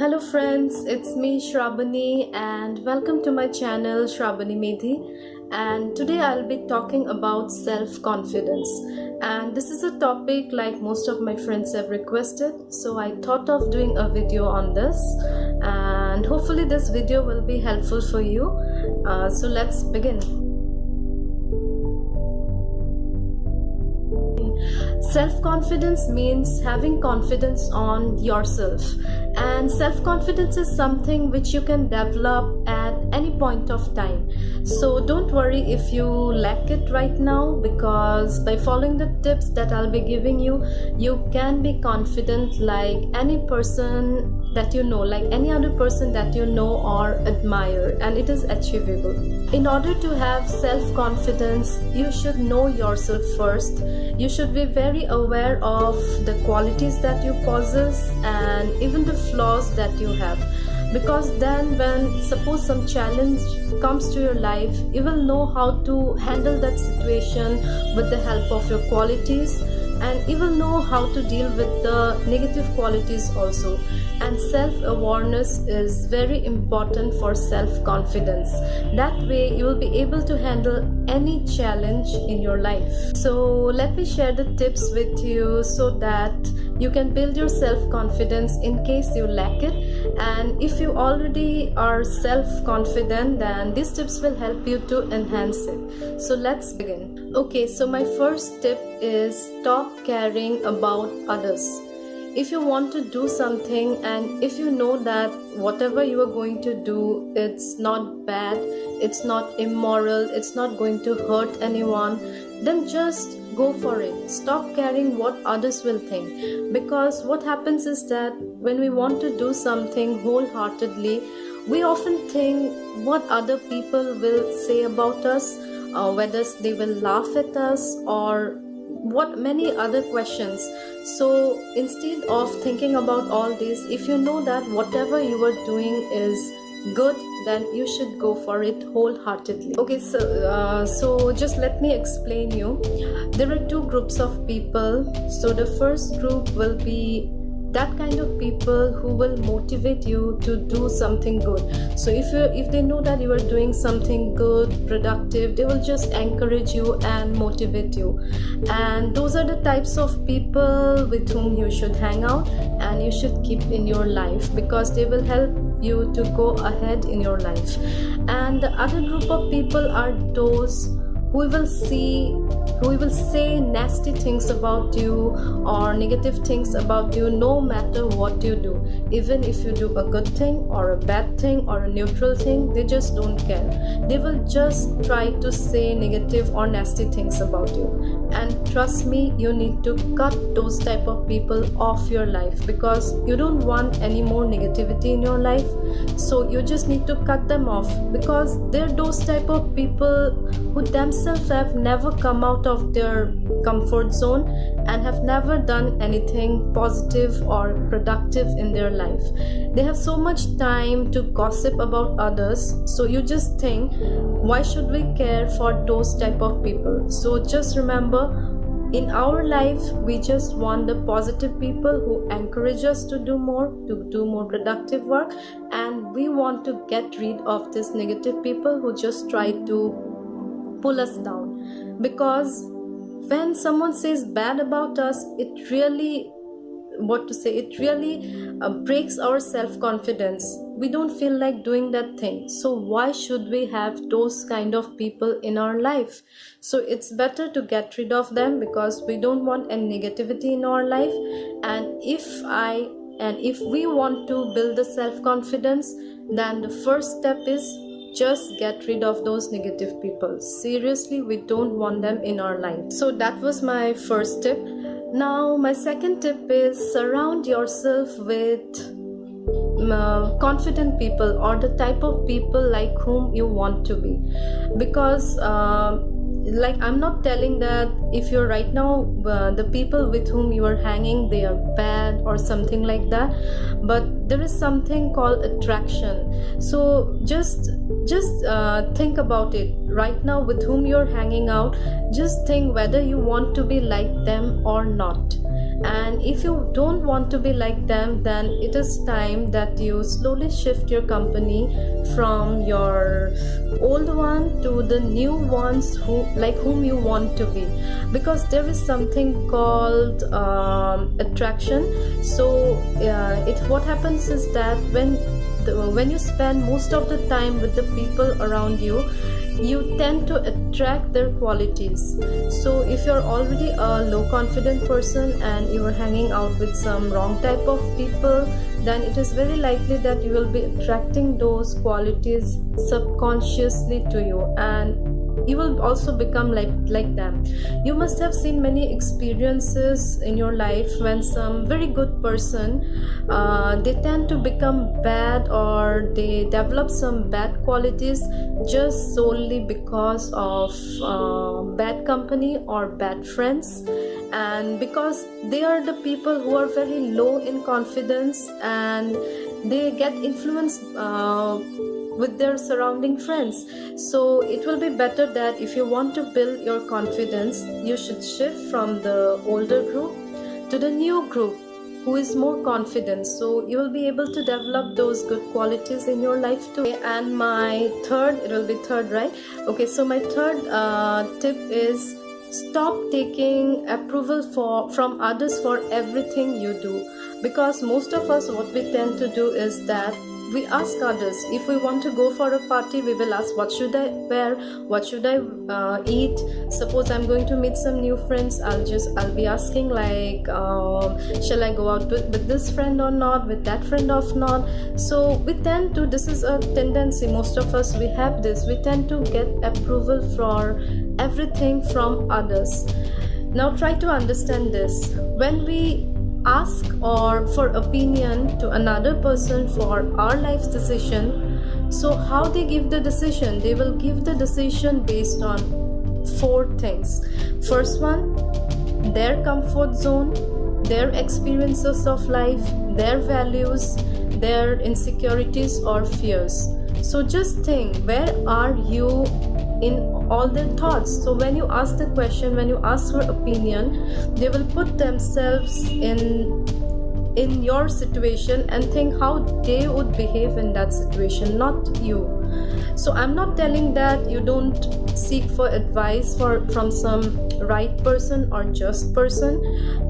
Hello friends, it's me Shrabani and welcome to my channel Shrabani Medhi, and today I'll be talking about self-confidence, and this is a topic like most of my friends have requested, so I thought of doing a video on this and hopefully this video will be helpful for you. So let's begin. Self-confidence means having confidence on yourself, and self-confidence is something which you can develop at any point of time. So don't worry if you lack it right now, because by following the tips that I'll be giving you, you can be confident like any person that you know, like any other person that you know or admire, and it is achievable. In order to have self-confidence, you should know yourself first. You should be very aware of the qualities that you possess and even the flaws that you have, because then when suppose some challenge comes to your life, you will know how to handle that situation with the help of your qualities, and you will know how to deal with the negative qualities also. And self-awareness is very important for self-confidence. That way you will be able to handle any challenge in your life. So let me share the tips with you so that you can build your self-confidence in case you lack it. And if you already are self-confident, then these tips will help you to enhance it. So let's begin. Okay, so my first tip is stop caring about others. If you want to do something and if you know that whatever you are going to do, it's not bad, it's not immoral, it's not going to hurt anyone, then just go for it. Stop caring what others will think, because what happens is that when we want to do something wholeheartedly, we often think what other people will say about us, whether they will laugh at us or what many other questions. So instead of thinking about all this, if you know that whatever you are doing is good, then you should go for it wholeheartedly. Okay, so just let me explain you. There are two groups of people. So the first group will be that kind of people who will motivate you to do something good. So if they know that you are doing something good, productive, they will just encourage you and motivate you. And those are the types of people with whom you should hang out and you should keep in your life, because they will help you to go ahead in your life. And the other group of people are those who will say nasty things about you or negative things about you no matter what you do. Even if you do a good thing or a bad thing or a neutral thing, they just don't care. They will just try to say negative or nasty things about you. And trust me, you need to cut those type of people off your life, because you don't want any more negativity in your life. So you just need to cut them off, because they're those type of people who themselves have never come out of their comfort zone and have never done anything positive or productive in their life. They have so much time to gossip about others, so you just think, why should we care for those type of people? So just remember, in our life we just want the positive people who encourage us to do more productive work, and we want to get rid of these negative people who just try to pull us down. Because when someone says bad about us, it really breaks our self-confidence. We don't feel like doing that thing. So why should we have those kind of people in our life? So it's better to get rid of them, because we don't want any negativity in our life. And if we want to build the self-confidence, then the first step is just get rid of those negative people. Seriously, we don't want them in our life. So that was my first tip. Now my second tip is surround yourself with confident people, or the type of people like whom you want to be. Because like, I'm not telling that if you're right now the people with whom you are hanging, they are bad or something like that, but there is something called attraction. So just think about it right now, with whom you're hanging out. Just think whether you want to be like them or not. And if you don't want to be like them, then it is time that you slowly shift your company from your old one to the new ones whom you want to be, because there is something called attraction. So what happens is that when you spend most of the time with the people around you, you tend to attract their qualities. So if you're already a low confident person and you are hanging out with some wrong type of people, then it is very likely that you will be attracting those qualities subconsciously to you, and you will also become like them. You must have seen many experiences in your life when some very good person they tend to become bad, or they develop some bad qualities just solely because of bad company or bad friends, and because they are the people who are very low in confidence, and they get influenced with their surrounding friends. So it will be better that if you want to build your confidence, you should shift from the older group to the new group who is more confident, so you will be able to develop those good qualities in your life too. And my third, it will be third, right? Okay, so my third tip is stop taking approval from others for everything you do. Because most of us, what we tend to do is that we ask others. If we want to go for a party, we will ask, what should I wear, what should I eat. Suppose I'm going to meet some new friends, I'll be asking like, shall I go out with this friend or not, with that friend or not. So we tend to, this is a tendency, most of us, we have this, we tend to get approval for everything from others. Now try to understand this. When we ask or for opinion to another person for our life's decision, so how they give the decision? They will give the decision based on 4 things. First one, their comfort zone, their experiences of life, their values, their insecurities or fears. So just think, where are you in all their thoughts? So when you ask the question, when you ask for opinion, they will put themselves in your situation and think how they would behave in that situation, not you. So I'm not telling that you don't seek for advice from some right person or just person.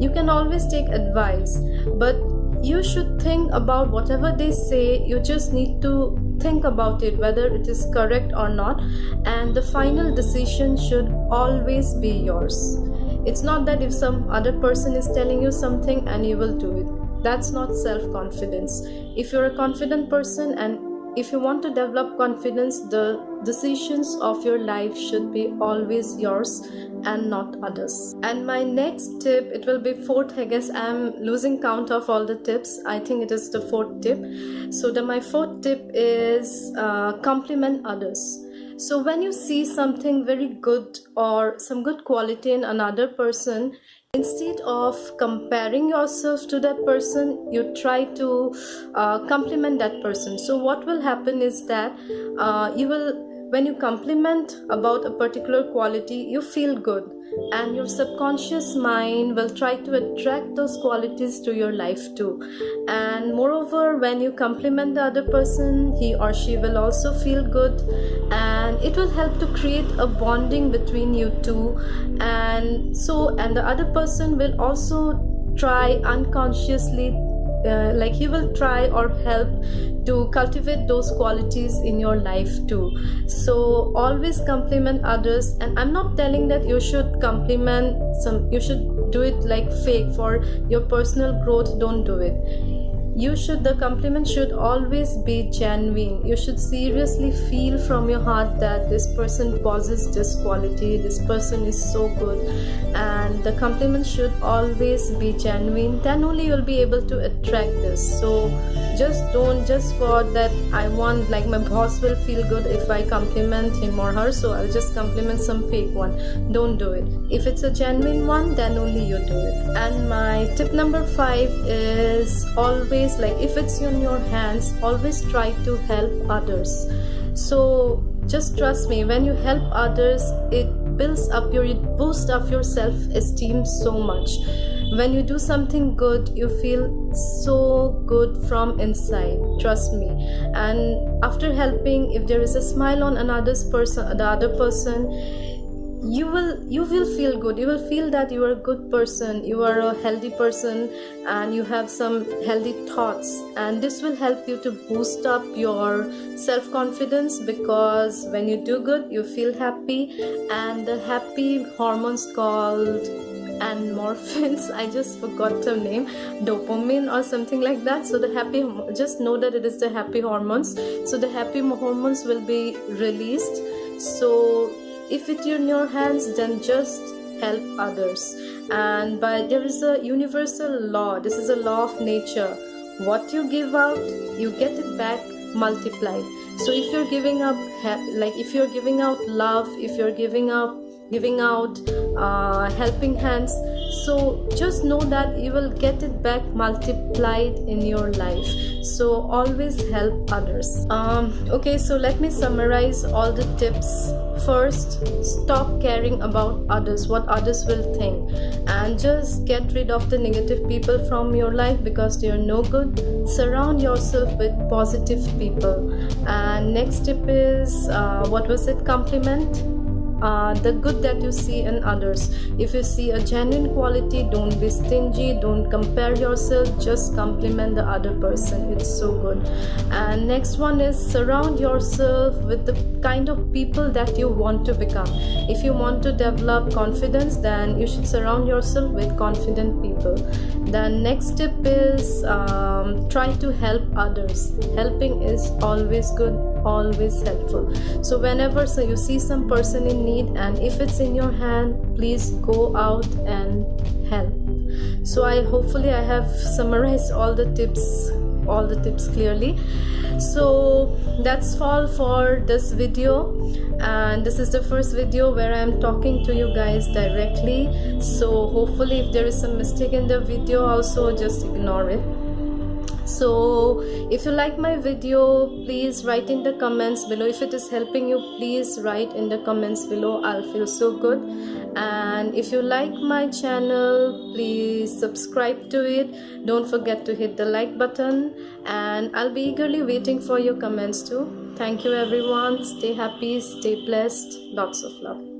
You can always take advice, but you should think about whatever they say. You just need to think about it, whether it is correct or not, and the final decision should always be yours. It's not that if some other person is telling you something and you will do it. That's not self-confidence. If you're a confident person and if you want to develop confidence, the decisions of your life should be always yours and not others. And my next tip, it will be 4th, I guess. I'm losing count of all the tips. I think it is the 4th tip. So my 4th tip is compliment others. So when you see something very good or some good quality in another person, instead of comparing yourself to that person, you try to compliment that person. So what will happen is that when you compliment about a particular quality, you feel good, and your subconscious mind will try to attract those qualities to your life too. And moreover, when you compliment the other person, he or she will also feel good, and it will help to create a bonding between you two. And the other person will also try unconsciously, like he will try or help to cultivate those qualities in your life too. So always compliment others. And I'm not telling that you should you should do it like fake for your personal growth. Don't do it. The compliment should always be genuine. You should seriously feel from your heart that this person possesses this quality, this person is so good, and the compliment should always be genuine. Then only you'll be able to attract this. So just for that, I want, like, my boss will feel good if I compliment him or her, so I'll just compliment some fake one. Don't do it. If it's a genuine one, then only you do it. And my tip number 5 is always always, like, if it's in your hands, always try to help others. So just trust me, when you help others, it boosts up your self-esteem so much. When you do something good, you feel so good from inside, trust me. And after helping, if there is a smile on the other person, you will feel good. You will feel that you are a good person, you are a healthy person, and you have some healthy thoughts, and this will help you to boost up your self-confidence, because when you do good, you feel happy, and the happy hormones called endorphins, I just forgot the name, dopamine or something like that. So the happy, just know that it is the happy hormones. So the happy hormones will be released. So if it's in your hands, then just help others. And there is a universal law. This is a law of nature. What you give out, you get it back multiplied. So if you're giving up, like if you're giving out love, if you're giving out helping hands, so just know that you will get it back multiplied in your life. So always help others. Okay, so let me summarize all the tips. First, stop caring about others, what others will think, and just get rid of the negative people from your life, because they are no good. Surround yourself with positive people. And next tip is compliment the good that you see in others. If you see a genuine quality, don't be stingy, don't compare yourself, just compliment the other person. It's so good. And next one is surround yourself with the kind of people that you want to become. If you want to develop confidence, then you should surround yourself with confident people. The next tip is try to help others. Helping is always good, always helpful. So whenever you see some person in need, and if it's in your hand, please go out and help. So hopefully I have summarized all the tips clearly. So that's all for this video, and this is the first video where I'm talking to you guys directly. So hopefully if there is some mistake in the video, also just ignore it. So if you like my video, please write in the comments below. If it is helping you, please write in the comments below. I'll feel so good. And if you like my channel, please subscribe to it. Don't forget to hit the like button, and I'll be eagerly waiting for your comments too. Thank you everyone. Stay happy, stay blessed. Lots of love.